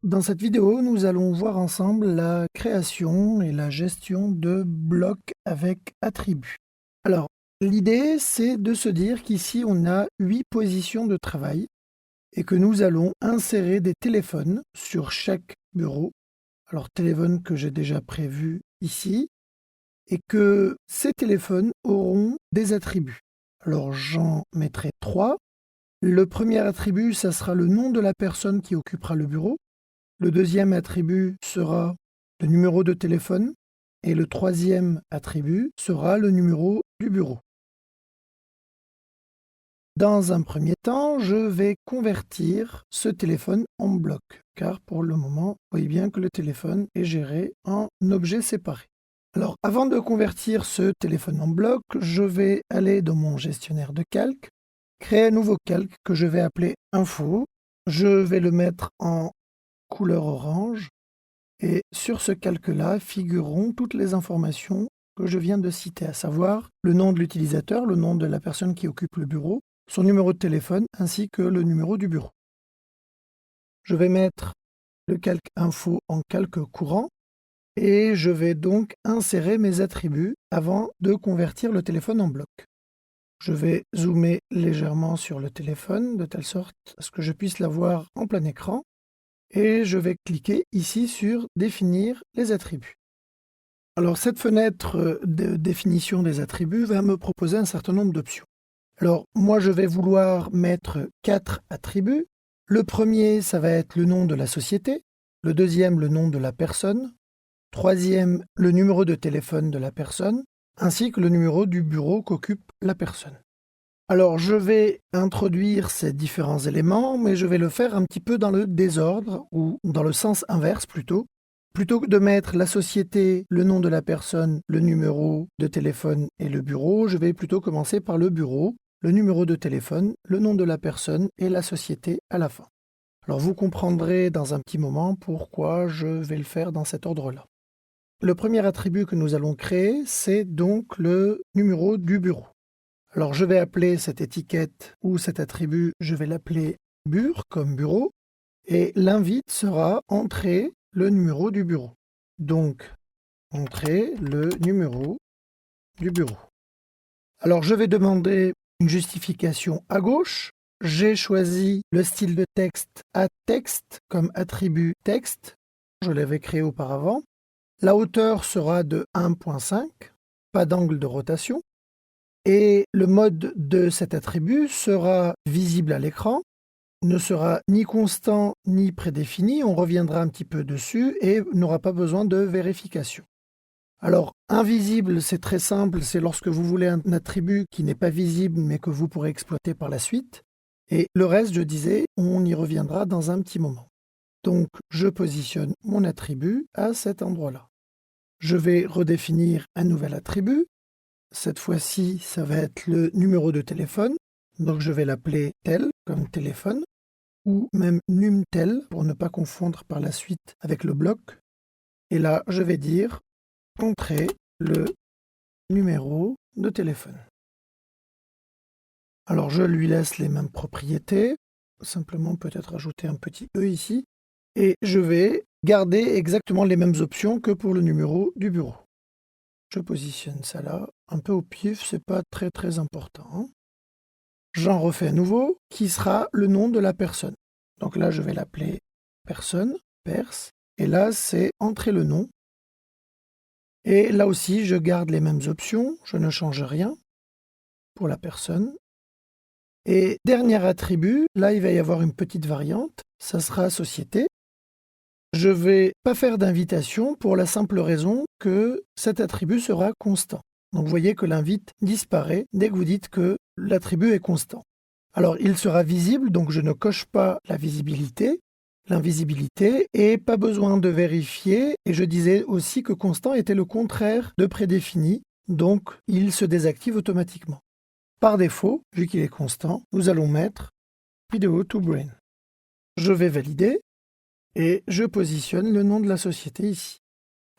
Dans cette vidéo, nous allons voir ensemble la création et la gestion de blocs avec attributs. Alors, l'idée, c'est de se dire qu'ici, on a 8 positions de travail et que nous allons insérer des téléphones sur chaque bureau. Alors, téléphone que j'ai déjà prévu ici et que ces téléphones auront des attributs. Alors, j'en mettrai 3. Le premier attribut, ça sera le nom de la personne qui occupera le bureau. Le deuxième attribut sera le numéro de téléphone et le troisième attribut sera le numéro du bureau. Dans un premier temps, je vais convertir ce téléphone en bloc, car pour le moment, vous voyez bien que le téléphone est géré en objet séparé. Alors, avant de convertir ce téléphone en bloc, je vais aller dans mon gestionnaire de calque, créer un nouveau calque que je vais appeler Info. Je vais le mettre en couleur orange et sur ce calque-là figureront toutes les informations que je viens de citer, à savoir le nom de l'utilisateur, le nom de la personne qui occupe le bureau, son numéro de téléphone ainsi que le numéro du bureau. Je vais mettre le calque info en calque courant et je vais donc insérer mes attributs avant de convertir le téléphone en bloc. Je vais zoomer légèrement sur le téléphone de telle sorte à ce que je puisse l'avoir en plein écran. Et je vais cliquer ici sur « Définir les attributs ». Alors cette fenêtre de définition des attributs va me proposer un certain nombre d'options. Alors moi je vais vouloir mettre 4 attributs. Le premier, ça va être le nom de la société. Le deuxième, le nom de la personne. Troisième, le numéro de téléphone de la personne, ainsi que le numéro du bureau qu'occupe la personne. Alors, je vais introduire ces différents éléments, mais je vais le faire un petit peu dans le désordre, ou dans le sens inverse plutôt. Plutôt que de mettre la société, le nom de la personne, le numéro de téléphone et le bureau, je vais plutôt commencer par le bureau, le numéro de téléphone, le nom de la personne et la société à la fin. Alors, vous comprendrez dans un petit moment pourquoi je vais le faire dans cet ordre-là. Le premier attribut que nous allons créer, c'est donc le numéro du bureau. Alors, je vais appeler cette étiquette ou cet attribut, je vais l'appeler bur comme bureau, et l'invite sera entrer le numéro du bureau. Donc, entrer le numéro du bureau. Alors, je vais demander une justification à gauche. J'ai choisi le style de texte à texte comme attribut texte. Je l'avais créé auparavant. La hauteur sera de 1.5, pas d'angle de rotation. Et le mode de cet attribut sera visible à l'écran, ne sera ni constant ni prédéfini, on reviendra un petit peu dessus et n'aura pas besoin de vérification. Alors, invisible, c'est très simple, c'est lorsque vous voulez un attribut qui n'est pas visible mais que vous pourrez exploiter par la suite. Et le reste, je disais, on y reviendra dans un petit moment. Donc, je positionne mon attribut à cet endroit-là. Je vais redéfinir un nouvel attribut. Cette fois-ci, ça va être le numéro de téléphone. Donc, je vais l'appeler tel, comme téléphone, ou même numtel, pour ne pas confondre par la suite avec le bloc. Et là, je vais dire entrer le numéro de téléphone. Alors, je lui laisse les mêmes propriétés. Simplement, peut-être ajouter un petit E ici. Et je vais garder exactement les mêmes options que pour le numéro du bureau. Je positionne ça là, un peu au pif, c'est pas très important. J'en refais un nouveau, qui sera le nom de la personne. Donc là, je vais l'appeler personne, pers, et là, c'est entrer le nom. Et là aussi, je garde les mêmes options, je ne change rien pour la personne. Et dernier attribut, là, il va y avoir une petite variante, ça sera société. Je ne vais pas faire d'invitation pour la simple raison que cet attribut sera constant. Donc vous voyez que l'invite disparaît dès que vous dites que l'attribut est constant. Alors il sera visible, donc je ne coche pas la visibilité, l'invisibilité, et pas besoin de vérifier. Et je disais aussi que constant était le contraire de prédéfini, donc il se désactive automatiquement. Par défaut, vu qu'il est constant, nous allons mettre Video to Brain. Je vais valider. Et je positionne le nom de la société ici.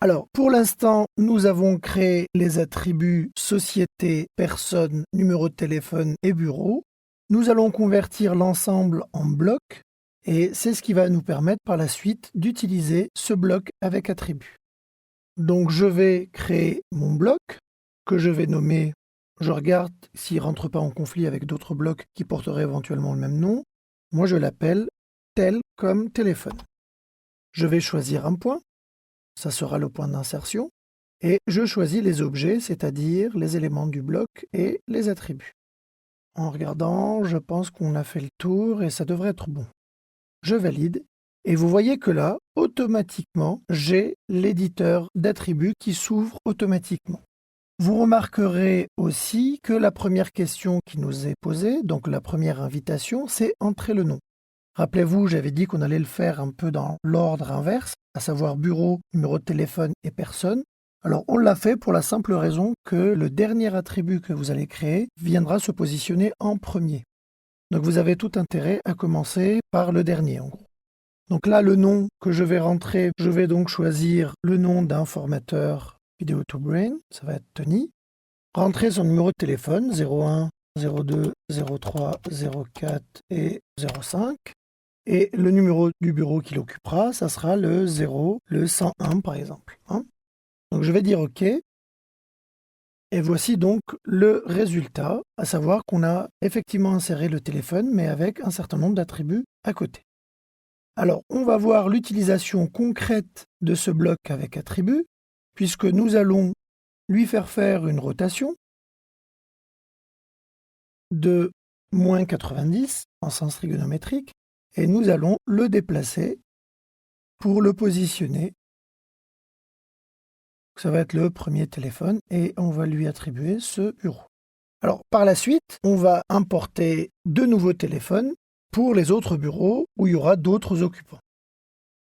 Alors, pour l'instant, nous avons créé les attributs société, personne, numéro de téléphone et bureau. Nous allons convertir l'ensemble en bloc Et c'est ce qui va nous permettre par la suite d'utiliser ce bloc avec attribut. Donc je vais créer mon bloc que je vais nommer, je regarde s'il ne rentre pas en conflit avec d'autres blocs qui porteraient éventuellement le même nom. Moi je l'appelle tel comme téléphone. Je vais choisir un point, ça sera le point d'insertion, et je choisis les objets, c'est-à-dire les éléments du bloc et les attributs. En regardant, je pense qu'on a fait le tour et ça devrait être bon. Je valide, et vous voyez que là, automatiquement, j'ai l'éditeur d'attributs qui s'ouvre automatiquement. Vous remarquerez aussi que la première question qui nous est posée, donc la première invitation, c'est entrer le nom. Rappelez-vous, j'avais dit qu'on allait le faire un peu dans l'ordre inverse, à savoir bureau, numéro de téléphone et personne. Alors on l'a fait pour la simple raison que le dernier attribut que vous allez créer viendra se positionner en premier. Donc vous avez tout intérêt à commencer par le dernier en gros. Donc là, le nom que je vais rentrer, je vais donc choisir le nom d'un formateur Video2Brain, ça va être Tony. Rentrer son numéro de téléphone, 01, 02, 03, 04 et 05. Et le numéro du bureau qu'il occupera, ça sera le 0, le 101 par exemple. Donc je vais dire OK. Et voici donc le résultat, à savoir qu'on a effectivement inséré le téléphone, mais avec un certain nombre d'attributs à côté. Alors, on va voir l'utilisation concrète de ce bloc avec attributs, puisque nous allons lui faire une rotation de moins 90 en sens trigonométrique, et nous allons le déplacer pour le positionner. Ça va être le premier téléphone, et on va lui attribuer ce bureau. Alors, par la suite, on va importer de nouveaux téléphones pour les autres bureaux où il y aura d'autres occupants.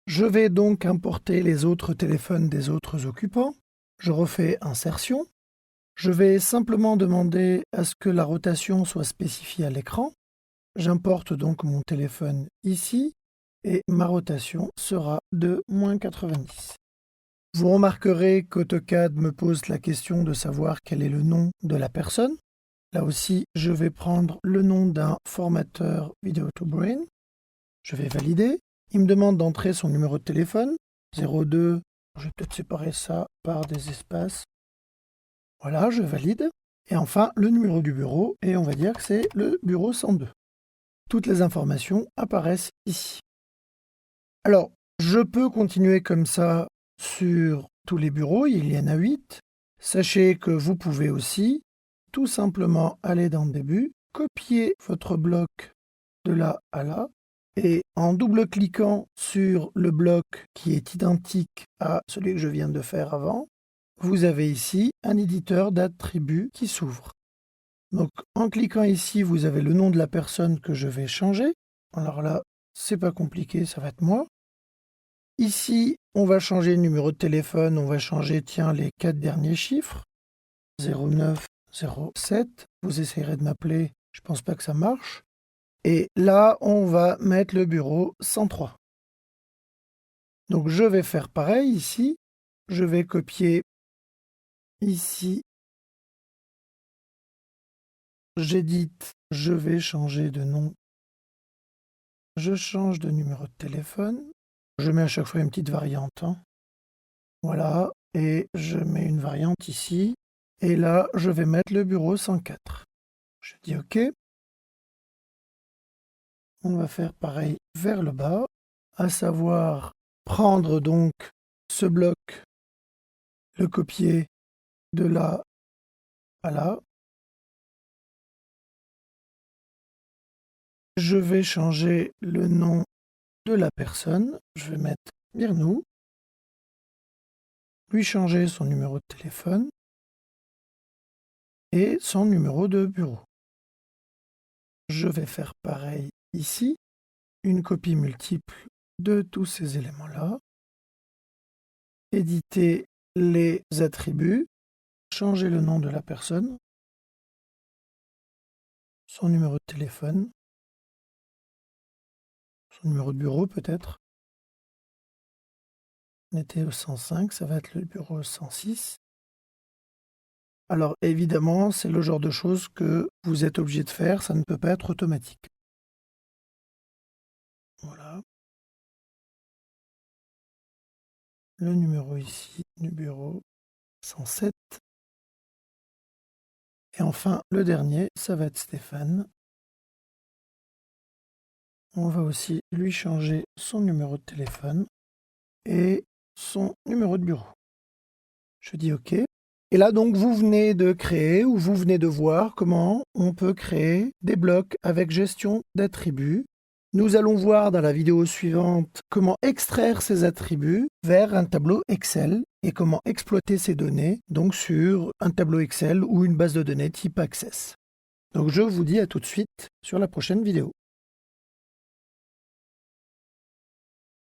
Je vais donc importer les autres téléphones des autres occupants. Je refais insertion. Je vais simplement demander à ce que la rotation soit spécifiée à l'écran. J'importe donc mon téléphone ici et ma rotation sera de moins 90. Vous remarquerez qu'AutoCAD me pose la question de savoir quel est le nom de la personne. Là aussi, je vais prendre le nom d'un formateur Video2Brain. Je vais valider. Il me demande d'entrer son numéro de téléphone. 02. Je vais peut-être séparer ça par des espaces. Voilà, je valide. Et enfin, le numéro du bureau. Et on va dire que c'est le bureau 102. Toutes les informations apparaissent ici. Alors, je peux continuer comme ça sur tous les bureaux. Il y en a 8. Sachez que vous pouvez aussi tout simplement aller dans le début, copier votre bloc de là à là, et en double-cliquant sur le bloc qui est identique à celui que je viens de faire avant, vous avez ici un éditeur d'attributs qui s'ouvre. Donc en cliquant ici, vous avez le nom de la personne que je vais changer. Alors là, c'est pas compliqué, ça va être moi. Ici, on va changer le numéro de téléphone, on va changer, tiens, les 4 derniers chiffres. 09 07, vous essayerez de m'appeler, je pense pas que ça marche. Et là, on va mettre le bureau 103. Donc je vais faire pareil ici. Je vais copier ici. J'édite, je vais changer de nom. Je change de numéro de téléphone. Je mets à chaque fois une petite variante. Voilà, et je mets une variante ici. Et là, je vais mettre le bureau 104. Je dis OK. On va faire pareil vers le bas, à savoir prendre donc ce bloc, le copier de là à là. Je vais changer le nom de la personne. Je vais mettre Birnou. Lui changer son numéro de téléphone et son numéro de bureau. Je vais faire pareil ici. Une copie multiple de tous ces éléments-là. Éditer les attributs. Changer le nom de la personne. Son numéro de téléphone. Son numéro de bureau peut-être. On était au 105, ça va être le bureau 106. Alors évidemment, c'est le genre de choses que vous êtes obligé de faire, ça ne peut pas être automatique. Voilà. le numéro ici du bureau 107. Et enfin, le dernier, ça va être Stéphane. On va aussi lui changer son numéro de téléphone et son numéro de bureau. Je dis OK. Et là, donc, vous venez de créer ou vous venez de voir comment on peut créer des blocs avec gestion d'attributs. Nous allons voir dans la vidéo suivante comment extraire ces attributs vers un tableau Excel et comment exploiter ces données donc sur un tableau Excel ou une base de données type Access. Donc je vous dis à tout de suite sur la prochaine vidéo.